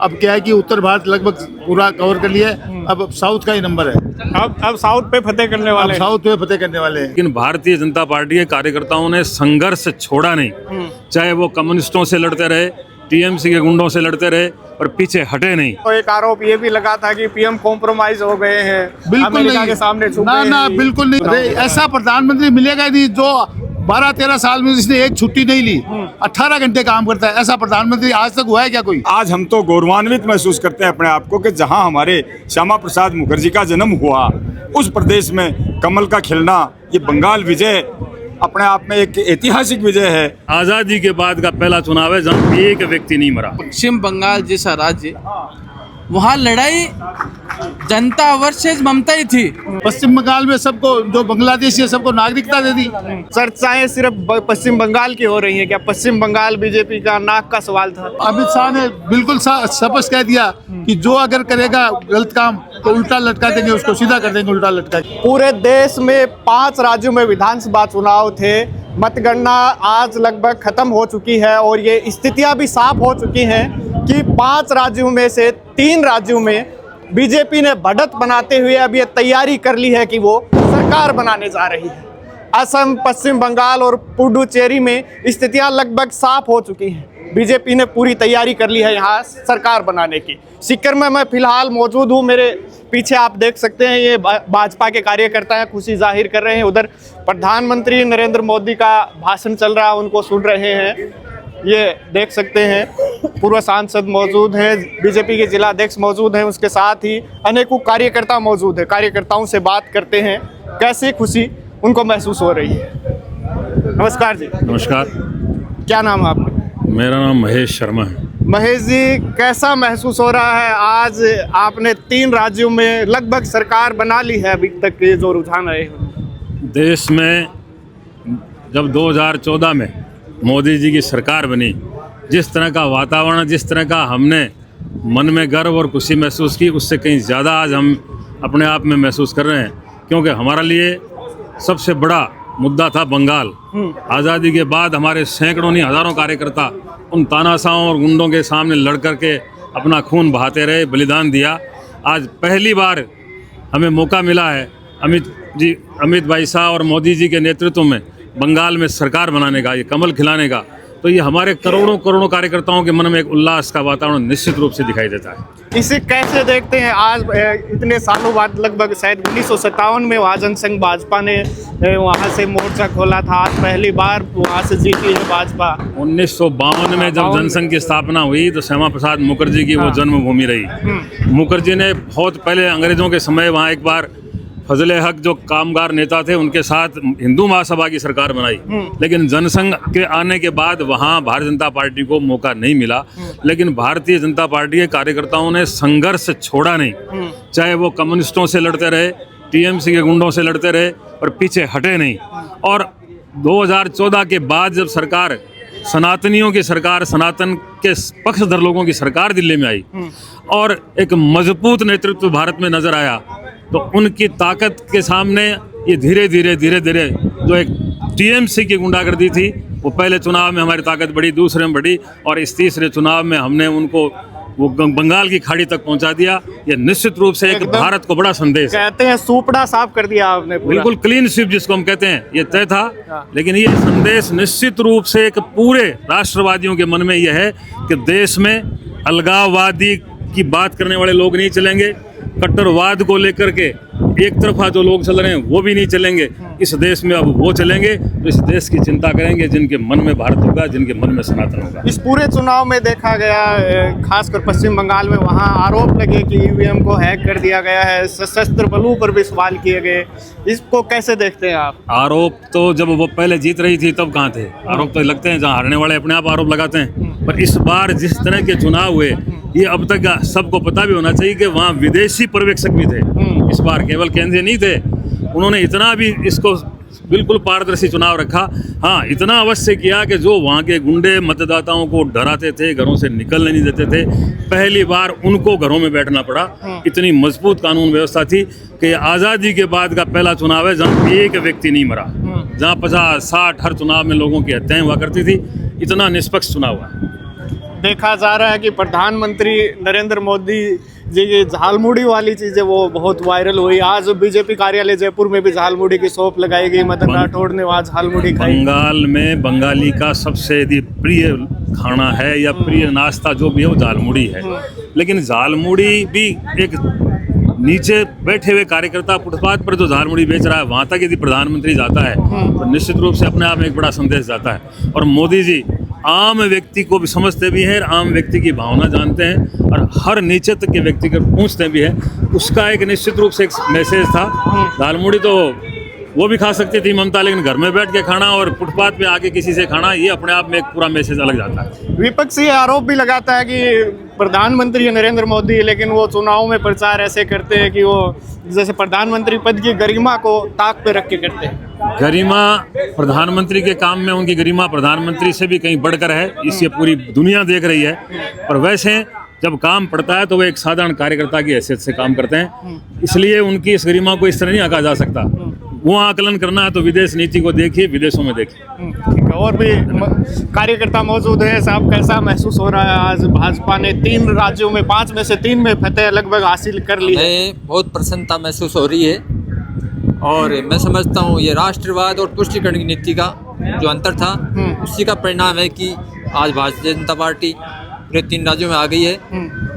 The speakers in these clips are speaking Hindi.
अब क्या है कि उत्तर भारत लगभग पूरा कवर कर लिया है, अब साउथ का ही नंबर है। अब साउथ पे फतेह करने वाले अब हैं। साउथ पे फतेह करने वाले हैं। लेकिन भारतीय जनता पार्टी के कार्यकर्ताओं ने संघर्ष छोड़ा नहीं, चाहे वो कम्युनिस्टों से लड़ते रहे, टीएमसी के गुंडों से लड़ते रहे, और पीछे हटे नहीं। तो एक आरोप ये भी लगा था कि पीएम कॉम्प्रोमाइज हो गए हैं, बिल्कुल अमेरिका नहीं, के सामने झुक ना गए ना हैं। बिल्कुल नहीं। अरे ऐसा प्रधानमंत्री मिलेगा ही नहीं जो 12-13 साल में जिसने एक छुट्टी नहीं ली, 18 घंटे काम करता है। ऐसा प्रधानमंत्री आज तक हुआ है क्या कोई? आज हम तो गौरवान्वित महसूस करते हैं अपने आप को कि जहां हमारे श्यामा प्रसाद मुखर्जी का जन्म हुआ, उस प्रदेश में कमल का खिलना, ये बंगाल विजय अपने आप में एक ऐतिहासिक विजय है। आजादी के बाद का पहला चुनाव है जहाँ एक व्यक्ति नहीं मरा। पश्चिम बंगाल जैसा राज्य, वहाँ लड़ाई जनता वर्सेस ममता ही थी। पश्चिम बंगाल में सबको, जो बांग्लादेशी है, सबको नागरिकता दे दी। चर्चाएं सिर्फ पश्चिम बंगाल की हो रही हैं। क्या पश्चिम बंगाल बीजेपी का नाक का सवाल था? अमित शाह ने बिल्कुल स्पष्ट कह दिया कि जो अगर करेगा गलत काम तो उल्टा लटका देंगे, उसको सीधा कर देंगे उल्टा लटका के। पूरे देश में 5 राज्यों में विधानसभा चुनाव थे। मतगणना आज लगभग खत्म हो चुकी है और ये स्थितियां भी साफ हो चुकी हैं कि 5 राज्यों में से 3 राज्यों में बीजेपी ने बढ़त बनाते हुए अब ये तैयारी कर ली है कि वो सरकार बनाने जा रही है। असम, पश्चिम बंगाल और पुडुचेरी में स्थितियां लगभग साफ हो चुकी हैं। बीजेपी ने पूरी तैयारी कर ली है यहाँ सरकार बनाने की। सीकर में मैं फिलहाल मौजूद हूँ। मेरे पीछे आप देख सकते हैं, ये भाजपा के कार्यकर्ता हैं, खुशी जाहिर कर रहे हैं। उधर प्रधानमंत्री नरेंद्र मोदी का भाषण चल रहा है, उनको सुन रहे हैं। ये देख सकते हैं पूर्व सांसद मौजूद हैं, बीजेपी के जिला अध्यक्ष मौजूद हैं, उसके साथ ही अनेकों कार्यकर्ता मौजूद हैं। कार्यकर्ताओं से बात करते हैं, कैसी खुशी उनको महसूस हो रही है। नमस्कार जी। नमस्कार, क्या नाम है आपका? मेरा नाम महेश शर्मा है। महेश जी, कैसा महसूस हो रहा है? आज आपने 3 राज्यों में लगभग सरकार बना ली है। अभी तक के जो रुझान रहे हैं देश में, जब 2014 में मोदी जी की सरकार बनी, जिस तरह का वातावरण, जिस तरह का हमने मन में गर्व और खुशी महसूस की, उससे कहीं ज़्यादा आज हम अपने आप में महसूस कर रहे हैं। क्योंकि हमारा लिए सबसे बड़ा मुद्दा था बंगाल। आज़ादी के बाद हमारे सैकड़ों नहीं हज़ारों कार्यकर्ता उन तानाशाहों और गुंडों के सामने लड़ करके अपना खून बहाते रहे, बलिदान दिया। आज पहली बार हमें मौका मिला है अमित भाई शाह और मोदी जी के नेतृत्व में बंगाल में सरकार बनाने का, ये कमल खिलाने का। तो ये हमारे करोड़ों करोड़ों कार्यकर्ताओं के मन में एक उल्लास का वातावरण निश्चित रूप से दिखाई देता है। इसे कैसे देखते हैं? आज इतने सालों बाद, लगभग शायद 1957 में वहाँ जनसंघ भाजपा ने वहाँ से मोर्चा खोला था। आज पहली बार वहाँ से जीती है भाजपा। 1952 में जब जनसंघ की स्थापना हुई तो श्यामा प्रसाद मुखर्जी की वो जन्मभूमि रही। मुखर्जी ने बहुत पहले अंग्रेजों के समय वहाँ एक बार फजले हक जो कामगार नेता थे, उनके साथ हिंदू महासभा की सरकार बनाई। लेकिन जनसंघ के आने के बाद वहाँ भारतीय जनता पार्टी को मौका नहीं मिला। लेकिन भारतीय जनता पार्टी के कार्यकर्ताओं ने संघर्ष छोड़ा नहीं, चाहे वो कम्युनिस्टों से लड़ते रहे, टीएमसी के गुंडों से लड़ते रहे, और पीछे हटे नहीं। और 2014 के बाद जब सरकार, सनातनियों की सरकार, सनातन के पक्षधर लोगों की सरकार दिल्ली में आई और एक मजबूत नेतृत्व भारत में नजर आया, तो उनकी ताकत के सामने ये धीरे धीरे जो एक टीएमसी की गुंडागर्दी थी, वो पहले चुनाव में हमारी ताकत बढ़ी, दूसरे में बढ़ी, और इस तीसरे चुनाव में हमने उनको वो बंगाल की खाड़ी तक पहुंचा दिया। ये निश्चित रूप से एक भारत को बड़ा संदेश है। कहते हैं सूपड़ा साफ कर दिया आपने पूरा। बिल्कुल क्लीन स्वीप जिसको हम कहते हैं, ये तय था। लेकिन ये संदेश निश्चित रूप से एक पूरे राष्ट्रवादियों के मन में यह है कि देश में अलगाववादी की बात करने वाले लोग नहीं चलेंगे, कट्टरवाद को लेकर के एक तरफा जो लोग चल रहे हैं वो भी नहीं चलेंगे। इस देश में अब वो चलेंगे तो इस देश की चिंता करेंगे जिनके मन में भारत होगा, जिनके मन में सनातन होगा। इस पूरे चुनाव में देखा गया, खासकर पश्चिम बंगाल में, वहाँ आरोप लगे कि ईवीएम को हैक कर दिया गया है, सशस्त्र बलों पर भी सवाल किए गए। इसको कैसे देखते हैं आप? आरोप तो जब वो पहले जीत रही थी तब कहाँ थे? आरोप तो लगते हैं जहाँ हारने वाले अपने आप आरोप लगाते हैं। पर इस बार जिस तरह के चुनाव हुए, ये अब तक सबको पता भी होना चाहिए कि वहाँ विदेशी पर्यवेक्षक भी थे। इस बार केवल केंद्रीय नहीं थे, उन्होंने इतना भी इसको बिल्कुल पारदर्शी चुनाव रखा। हाँ, इतना अवश्य किया कि जो वहाँ के गुंडे मतदाताओं को डराते थे, घरों से निकलने नहीं देते थे, पहली बार उनको घरों में बैठना पड़ा। इतनी मजबूत कानून व्यवस्था थी कि आज़ादी के बाद का पहला चुनाव है जहाँ एक व्यक्ति नहीं मरा, जहाँ 50-60 हर चुनाव में लोगों की हत्याएं हुआ करती थी। इतना निष्पक्ष चुनाव हुआ। देखा जा रहा है कि प्रधानमंत्री नरेंद्र मोदी जी की झालमुड़ी वाली चीज़ें वो बहुत वायरल हुई। आज बीजेपी कार्यालय जयपुर में भी झालमुड़ी की शॉप लगाई गई। मदन राठौड़ ने वहाँ झालमुड़ी खाई। बंगाल में बंगाली का सबसे यदि प्रिय खाना है या प्रिय नाश्ता जो भी है वो झालमुड़ी है। लेकिन झालमुड़ी भी एक नीचे बैठे हुए कार्यकर्ता फुटपाथ पर जो झालमुड़ी बेच रहा है वहाँ तक यदि प्रधानमंत्री जाता है तो निश्चित रूप से अपने आप में एक बड़ा संदेश जाता है। और मोदी जी आम व्यक्ति को भी समझते भी हैं, आम व्यक्ति की भावना जानते हैं और हर नीचे तक के व्यक्ति को पूछते भी हैं। उसका एक निश्चित रूप से एक मैसेज था। झालमुड़ी तो वो भी खा सकती थी ममता, लेकिन घर में बैठ के खाना और फुटपाथ पे आके किसी से खाना, ये अपने आप में एक पूरा मैसेज अलग जाता है। विपक्ष ये आरोप भी लगाता है कि प्रधानमंत्री नरेंद्र मोदी, लेकिन वो चुनाव में प्रचार ऐसे करते हैं कि वो जैसे प्रधानमंत्री पद की गरिमा को ताक पे रख के करते हैं। गरिमा प्रधानमंत्री के काम में, उनकी गरिमा प्रधानमंत्री से भी कहीं बढ़कर है, इससे पूरी दुनिया देख रही है। पर वैसे जब काम पड़ता है तो वो एक साधारण कार्यकर्ता की हैसियत से काम करते हैं, इसलिए उनकी इस गरिमा को इस तरह नहीं आंका जा सकता। वो आकलन करना है तो विदेश नीति को देखिए, विदेशों में देखिए। ठीक है, और भी कार्यकर्ता मौजूद है। साहब, कैसा महसूस हो रहा है? आज भाजपा ने 3 राज्यों में 5 में से 3 में फतेह लगभग हासिल कर ली है। बहुत प्रसन्नता महसूस हो रही है और मैं समझता हूँ ये राष्ट्रवाद और तुष्टिकरण की नीति का जो अंतर था उसी का परिणाम है कि आज भारतीय जनता पार्टी पूरे 3 राज्यों में आ गई है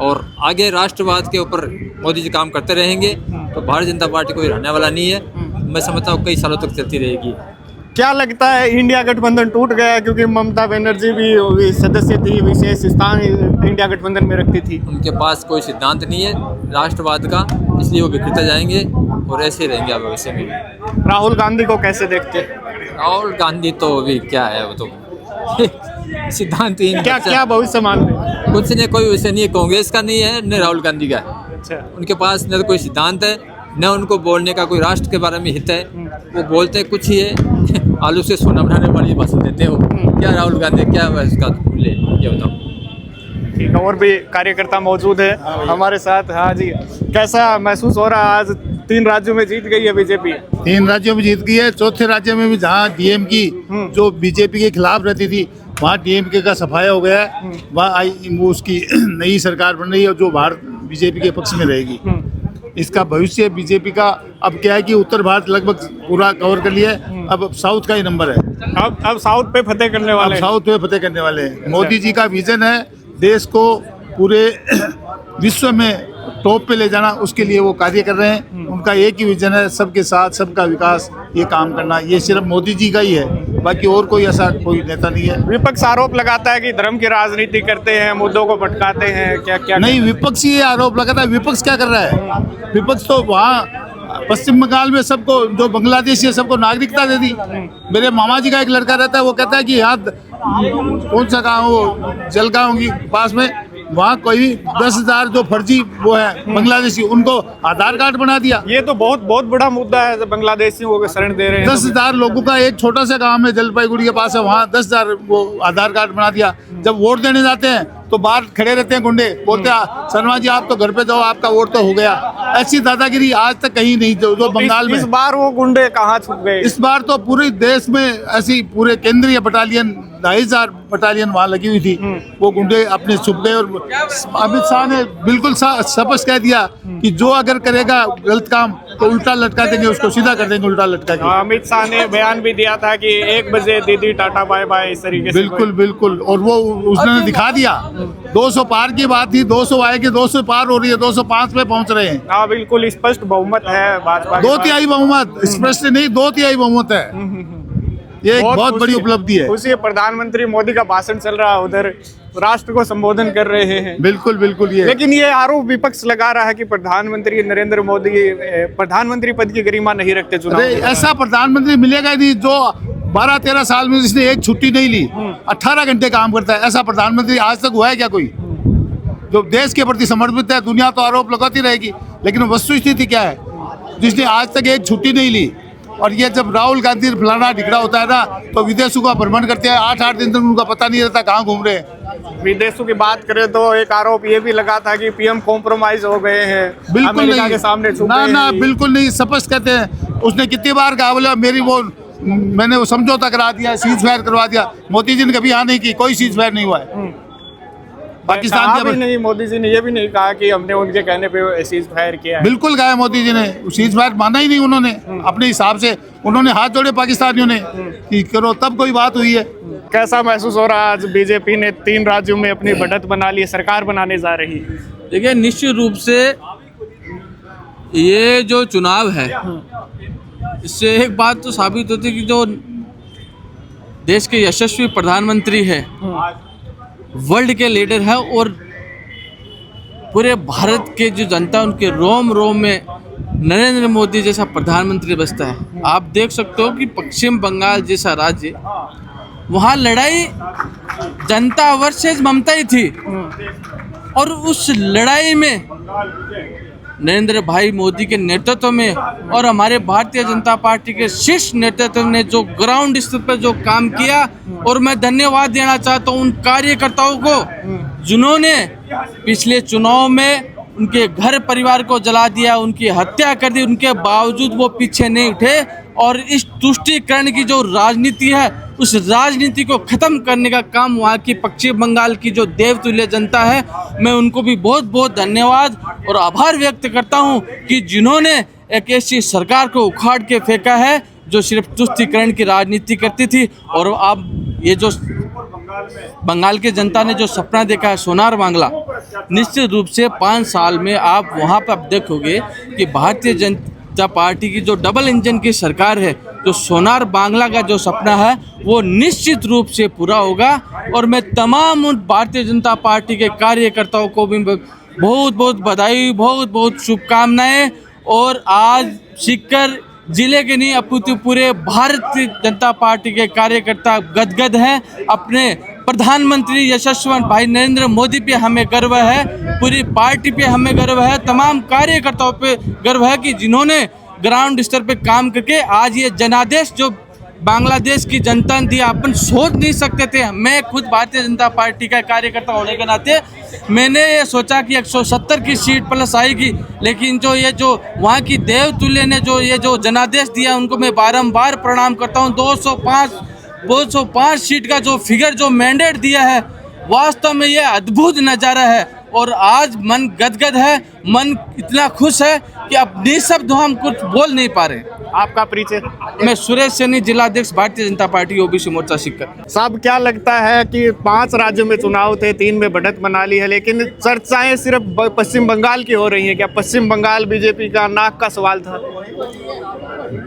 और आगे राष्ट्रवाद के ऊपर मोदी जी काम करते रहेंगे तो भारतीय जनता पार्टी कोई रहने वाला नहीं है। मैं समझता हूँ कई सालों तक चलती रहेगी। क्या लगता है इंडिया गठबंधन टूट गया क्योंकि ममता बनर्जी भी सदस्य थी, विशेष स्थान इंडिया गठबंधन में रखती थी? उनके पास कोई सिद्धांत नहीं है राष्ट्रवाद का, इसलिए वो बिखरते जाएंगे और ऐसे रहेंगे आप भविष्य में। राहुल गांधी को कैसे देखते हैं? राहुल गांधी तो अभी क्या है, वो तो सिद्धांत ही क्या भविष्य मानते हैं? कुछ नहीं, कोई वैसे नहीं है, कांग्रेस का नहीं है न राहुल गांधी का है। अच्छा, उनके पास न तो कोई सिद्धांत है न उनको बोलने का कोई राष्ट्र के बारे में हित है। वो बोलते हैं कुछ ही है, आलू से सोना बनाने वाली भाषण देते हो। क्या राहुल गांधी क्या उसका ले ये बताओ। ठीक है, और भी कार्यकर्ता मौजूद है हमारे साथ। हाँ जी, कैसा महसूस हो रहा है? आज 3 राज्यों में जीत गई है बीजेपी। 3 राज्यों में जीत गई है। चौथे राज्य में भी जहाँ डीएम की जो बीजेपी के खिलाफ रहती थी वहाँ डीएमके का सफाया हो गया है। वहाँ वो उसकी नई सरकार बन रही है जो भारत बीजेपी के पक्ष में रहेगी। इसका भविष्य बीजेपी का अब क्या है कि उत्तर भारत लगभग पूरा कवर कर लिया है, अब साउथ का ही नंबर है। अब साउथ पे फतेह करने वाले हैं। साउथ पे फतेह करने वाले हैं। मोदी जी का विजन है देश को पूरे विश्व में टॉप पे ले जाना, उसके लिए वो कार्य कर रहे हैं। उनका एक ही विजन है, सबके साथ सबका विकास, ये काम करना। ये सिर्फ मोदी जी का ही है, बाकी और कोई ऐसा कोई नेता नहीं है। विपक्ष आरोप लगाता है कि धर्म की राजनीति करते हैं, मुद्दों को भटकाते हैं। क्या नहीं, विपक्ष ये आरोप लगाता है। विपक्ष क्या कर रहा है? विपक्ष तो वहाँ पश्चिम बंगाल में सबको जो बांग्लादेशी है सबको नागरिकता दे दी। मेरे मामा जी का एक लड़का रहता है, वो कहता है कि यहाँ कौन सा गाँव, वो जलगांव के पास में, वहाँ कोई 10,000 जो फर्जी वो है बांग्लादेशी, उनको आधार कार्ड बना दिया। ये तो बहुत बड़ा मुद्दा है, बांग्लादेशियों को शरण दे रहे हैं। 10,000 लोगों का एक छोटा सा गांव में जलपाईगुड़ी के पास है, वहाँ 10,000 वो आधार कार्ड बना दिया। जब वोट देने जाते हैं तो बाहर खड़े रहते हैं गुंडे, बोलते हैं शर्मा जी आप तो घर पे जाओ, आपका वोट तो हो गया। ऐसी दादागिरी आज तक कहीं नहीं जो बंगाल में। इस बार वो गुंडे कहाँ छुप गए? इस बार तो पूरे देश में ऐसी पूरे केंद्रीय बटालियन 2,500 बटालियन वहाँ लगी हुई थी, वो गुंडे अपने छुप गए। और अमित शाह ने बिल्कुल स्पष्ट कह दिया कि जो अगर करेगा गलत काम तो उल्टा लटका देंगे, उसको सीधा कर देंगे उल्टा लटका के। अमित शाह ने बयान भी दिया था कि 1 बजे दीदी टाटा बाय बाय, इस तरीके से। बिल्कुल, और वो उसने दिखा दिया। 200 पार की बात थी, 200 आएगी, 200 पार हो रही है, 205 पे पहुंच रहे हैं। हाँ, बिल्कुल स्पष्ट बहुमत है भाजपा। 2/3 बहुमत, स्पष्ट नहीं 2/3 बहुमत है। ये एक बहुत बड़ी उपलब्धि है। उसी प्रधानमंत्री मोदी का भाषण चल रहा है, उधर राष्ट्र को संबोधन कर रहे हैं। बिल्कुल ये। लेकिन ये आरोप विपक्ष लगा रहा है कि प्रधानमंत्री नरेंद्र मोदी प्रधानमंत्री पद की गरिमा नहीं रखते चुनाव। ऐसा प्रधानमंत्री मिलेगा नहीं जो 12-13 साल में जिसने एक छुट्टी नहीं ली, 18 घंटे काम करता है। ऐसा प्रधानमंत्री आज तक हुआ है क्या कोई जो देश के प्रति समर्पित है? दुनिया तो आरोप लगाती रहेगी, लेकिन वस्तुस्थिति क्या है? जिसने आज तक एक छुट्टी नहीं ली। और ये जब राहुल गांधी फलाना ढिकड़ा होता है ना तो विदेशों का भ्रमण करते हैं, 8-8 दिन तक उनका पता नहीं रहता कहाँ घूम रहे हैं। विदेशों की बात करें तो एक आरोप ये भी लगा था कि पीएम कॉम्प्रोमाइज हो गए हैं, बिल्कुल अमेरिका नहीं के सामने झुक ना गए ना, हैं। बिल्कुल नहीं, स्पष्ट कहते हैं। उसने कितनी बार कहा, बोला मेरी वो मैंने वो समझौता करा दिया, सीज फायर करवा दिया। मोदी जी ने कभी यहाँ नहीं की, कोई सीज फायर नहीं हुआ है। पाकिस्तान कहा के भी नहीं, मोदी जी ने ये भी नहीं कहा कि हमने उनके कहने पे सीज फायर किया है। बिल्कुल कहा है मोदी जी ने, सीज फायर माना ही नहीं उन्होंने अपने हिसाब से। उन्होंने हाथ जोड़े पाकिस्तानियों ने कि करो, तब कोई बात हुई है। कैसा महसूस हो रहा है आज बीजेपी ने 3 राज्यों में अपनी बढ़त बना ली, सरकार बनाने जा रही है? देखिए, निश्चित रूप से ये जो चुनाव है, इससे एक बात तो साबित होती है कि जो देश के यशस्वी प्रधानमंत्री है, वर्ल्ड के लीडर है, और पूरे भारत के जो जनता, उनके रोम रोम में नरेंद्र मोदी जैसा प्रधानमंत्री बसता है। आप देख सकते हो कि पश्चिम बंगाल जैसा राज्य, वहाँ लड़ाई जनता वर्सेस ममता ही थी, और उस लड़ाई में नरेंद्र भाई मोदी के नेतृत्व में और हमारे भारतीय जनता पार्टी के शीर्ष नेतृत्व ने जो ग्राउंड स्तर पर जो काम किया, और मैं धन्यवाद देना चाहता हूं उन कार्यकर्ताओं को जिन्होंने पिछले चुनाव में उनके घर परिवार को जला दिया, उनकी हत्या कर दी, उनके बावजूद वो पीछे नहीं उठे, और इस तुष्टीकरण की जो राजनीति है, उस राजनीति को खत्म करने का काम वहाँ की पश्चिम बंगाल की जो देवतुल्य जनता है, मैं उनको भी बहुत बहुत धन्यवाद और आभार व्यक्त करता हूँ कि जिन्होंने एक ऐसी सरकार को उखाड़ के फेंका है जो सिर्फ तुष्टीकरण की राजनीति करती थी। और अब ये जो बंगाल के जनता ने जो सपना देखा है सोनार बांग्ला, निश्चित रूप से 5 साल में आप वहाँ पर देखोगे कि भारतीय जनता पार्टी की जो डबल इंजन की सरकार है, जो सोनार बांग्ला का जो सपना है वो निश्चित रूप से पूरा होगा। और मैं तमाम उन भारतीय जनता पार्टी के कार्यकर्ताओं को भी बहुत बहुत बधाई, बहुत बहुत शुभकामनाएं। और आज सीकर जिले के नहीं, अपितु पूरे भारतीय जनता पार्टी के कार्यकर्ता गदगद हैं। अपने प्रधानमंत्री यशस्वी भाई नरेंद्र मोदी पे हमें गर्व है, पूरी पार्टी पे हमें गर्व है, तमाम कार्यकर्ताओं पे गर्व है कि जिन्होंने ग्राउंड स्तर पे काम करके आज ये जनादेश जो बांग्लादेश की जनता ने दिया, अपन सोच नहीं सकते थे। मैं खुद भारतीय जनता पार्टी का कार्यकर्ता होने के नाते मैंने ये सोचा कि 170 की सीट प्लस आएगी, लेकिन जो ये जो वहाँ की देवतुल्य ने जो ये जो जनादेश दिया, उनको मैं बारंबार प्रणाम करता हूँ। 205 सीट का जो फिगर, जो मैंडेट दिया है, वास्तव में ये अद्भुत नज़ारा है। और आज मन गदगद है, मन इतना खुश है कि अब निःशब्द हम कुछ बोल नहीं पा रहे। आपका परिचय? मैं सुरेश सैनी, जिलाध्यक्ष भारतीय जनता पार्टी ओबीसी मोर्चा सीकर। साहब, क्या लगता है कि 5 राज्यों में चुनाव थे, 3 में बढ़त बना ली है, लेकिन चर्चाएं सिर्फ पश्चिम बंगाल की हो रही हैं। क्या पश्चिम बंगाल बीजेपी का नाक का सवाल था?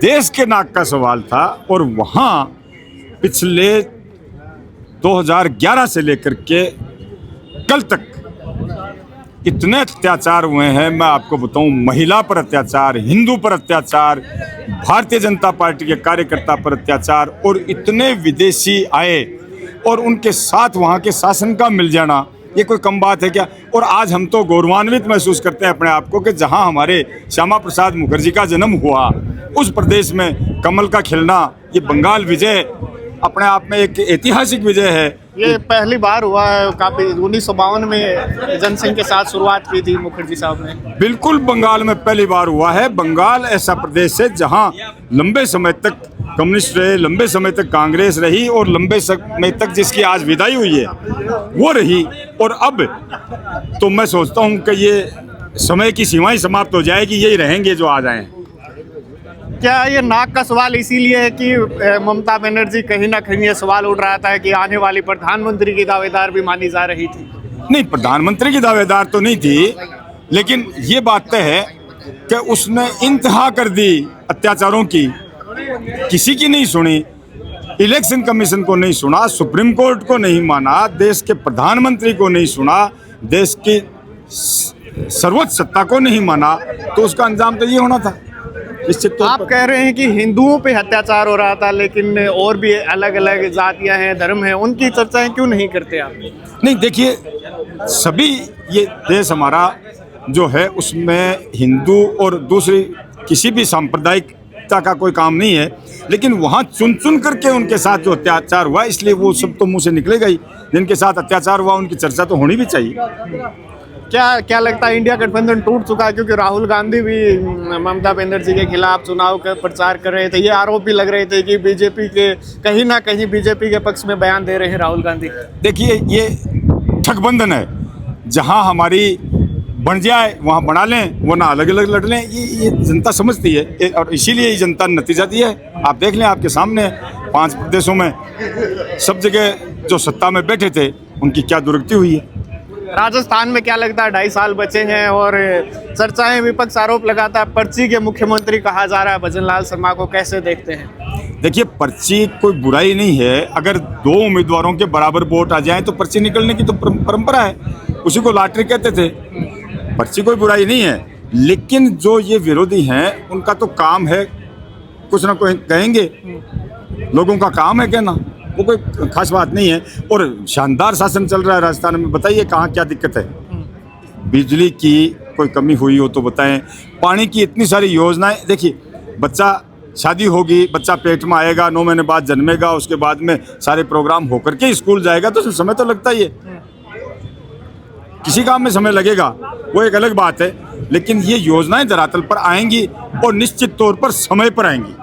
देश के नाक का सवाल था। और वहाँ पिछले 2011 से लेकर के कल तक इतने अत्याचार हुए हैं, मैं आपको बताऊं, महिला पर अत्याचार, हिंदू पर अत्याचार, भारतीय जनता पार्टी के कार्यकर्ता पर अत्याचार, और इतने विदेशी आए और उनके साथ वहाँ के शासन का मिल जाना, ये कोई कम बात है क्या? और आज हम तो गौरवान्वित महसूस करते हैं अपने आप को कि जहाँ हमारे श्यामा प्रसाद मुखर्जी का जन्म हुआ, उस प्रदेश में कमल का खिलना, ये बंगाल विजय अपने आप में एक ऐतिहासिक विजय है। ये पहली बार हुआ है, काफी 1952 में जनसंघ के साथ शुरुआत की थी मुखर्जी साहब ने। बिल्कुल, बंगाल में पहली बार हुआ है। बंगाल ऐसा प्रदेश है जहां लंबे समय तक कम्युनिस्ट रहे, लंबे समय तक कांग्रेस रही, और लंबे समय तक जिसकी आज विदाई हुई है वो रही। और अब तो मैं सोचता हूं कि ये समय की सीमाएं समाप्त हो जाएगी, यही रहेंगे जो आ जाएं। क्या ये नाक का सवाल इसीलिए है कि ममता बनर्जी कहीं ना कहीं ये सवाल उठ रहा था कि आने वाली प्रधानमंत्री की दावेदार भी मानी जा रही थी? नहीं, प्रधानमंत्री की दावेदार तो नहीं थी, लेकिन ये बात तय है कि उसने इंतहा कर दी अत्याचारों की, किसी की नहीं सुनी, इलेक्शन कमीशन को नहीं सुना, सुप्रीम कोर्ट को नहीं माना, देश के प्रधानमंत्री को नहीं सुना, देश की सर्वोच्च सत्ता को नहीं माना, तो उसका अंजाम तो ये होना था। आप कह रहे हैं कि हिंदुओं पे अत्याचार हो रहा था, लेकिन और भी अलग अलग जातियां हैं, धर्म हैं, उनकी चर्चाएं क्यों नहीं करते आप? नहीं, देखिए, सभी ये देश हमारा जो है उसमें हिंदू और दूसरी किसी भी सांप्रदायिकता का कोई काम नहीं है, लेकिन वहाँ चुन चुन करके उनके साथ जो अत्याचार हुआ, इसलिए वो सब तो मुंह से निकलेगा ही। जिनके साथ अत्याचार हुआ उनकी चर्चा तो होनी भी चाहिए। क्या लगता है इंडिया गठबंधन टूट चुका है? क्योंकि राहुल गांधी भी ममता बनर्जी के खिलाफ चुनाव का प्रचार कर रहे थे, ये आरोप भी लग रहे थे कि बीजेपी के कहीं ना कहीं बीजेपी के पक्ष में बयान दे रहे हैं राहुल गांधी। देखिए, ये ठगबंधन है। जहाँ हमारी बन जाए वहाँ बना लें, वरना अलग अलग लड़ लें। ये जनता समझती है और इसीलिए ये जनता ने नतीजा दिया है। आप देख लें, आपके सामने 5 प्रदेशों में सब जगह जो सत्ता में बैठे थे उनकी क्या दुर्गति हुई है। राजस्थान में क्या लगता है, 2.5 साल बचे हैं और चर्चाएं, विपक्ष आरोप लगाता है पर्ची के मुख्यमंत्री कहा जा रहा है भजन लाल शर्मा को, कैसे देखते हैं? देखिए, पर्ची कोई बुराई नहीं है। अगर 2 उम्मीदवारों के बराबर वोट आ जाए तो पर्ची निकलने की तो परंपरा है, उसी को लॉटरी कहते थे। पर्ची कोई बुराई नहीं है, लेकिन जो ये विरोधी हैं उनका तो काम है कुछ ना कुछ कहेंगे, लोगों का काम है कहना, वो कोई खास बात नहीं है। और शानदार शासन चल रहा है राजस्थान में। बताइए कहाँ क्या दिक्कत है? बिजली की कोई कमी हुई हो तो बताएं, पानी की इतनी सारी योजनाएं। देखिए, बच्चा शादी होगी, बच्चा पेट में आएगा, 9 महीने बाद जन्मेगा, उसके बाद में सारे प्रोग्राम होकर के स्कूल जाएगा, तो समय तो लगता ही है। किसी काम में समय लगेगा, वो एक अलग बात है, लेकिन ये योजनाएं धरातल पर आएंगी और निश्चित तौर पर समय पर आएंगी।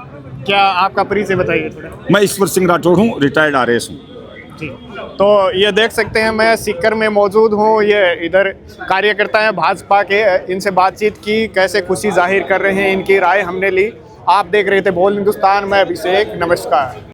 क्या आपका परिचय बताइए थोड़ा? मैं ईश्वर सिंह राठौड़ हूँ, रिटायर्ड RAS हूँ। जी, तो ये देख सकते हैं, मैं सीकर में मौजूद हूँ। ये इधर कार्यकर्ता हैं भाजपा के, इनसे बातचीत की, कैसे खुशी जाहिर कर रहे हैं, इनकी राय हमने ली। आप देख रहे थे बोल हिंदुस्तान, मैं अभिषेक, नमस्कार।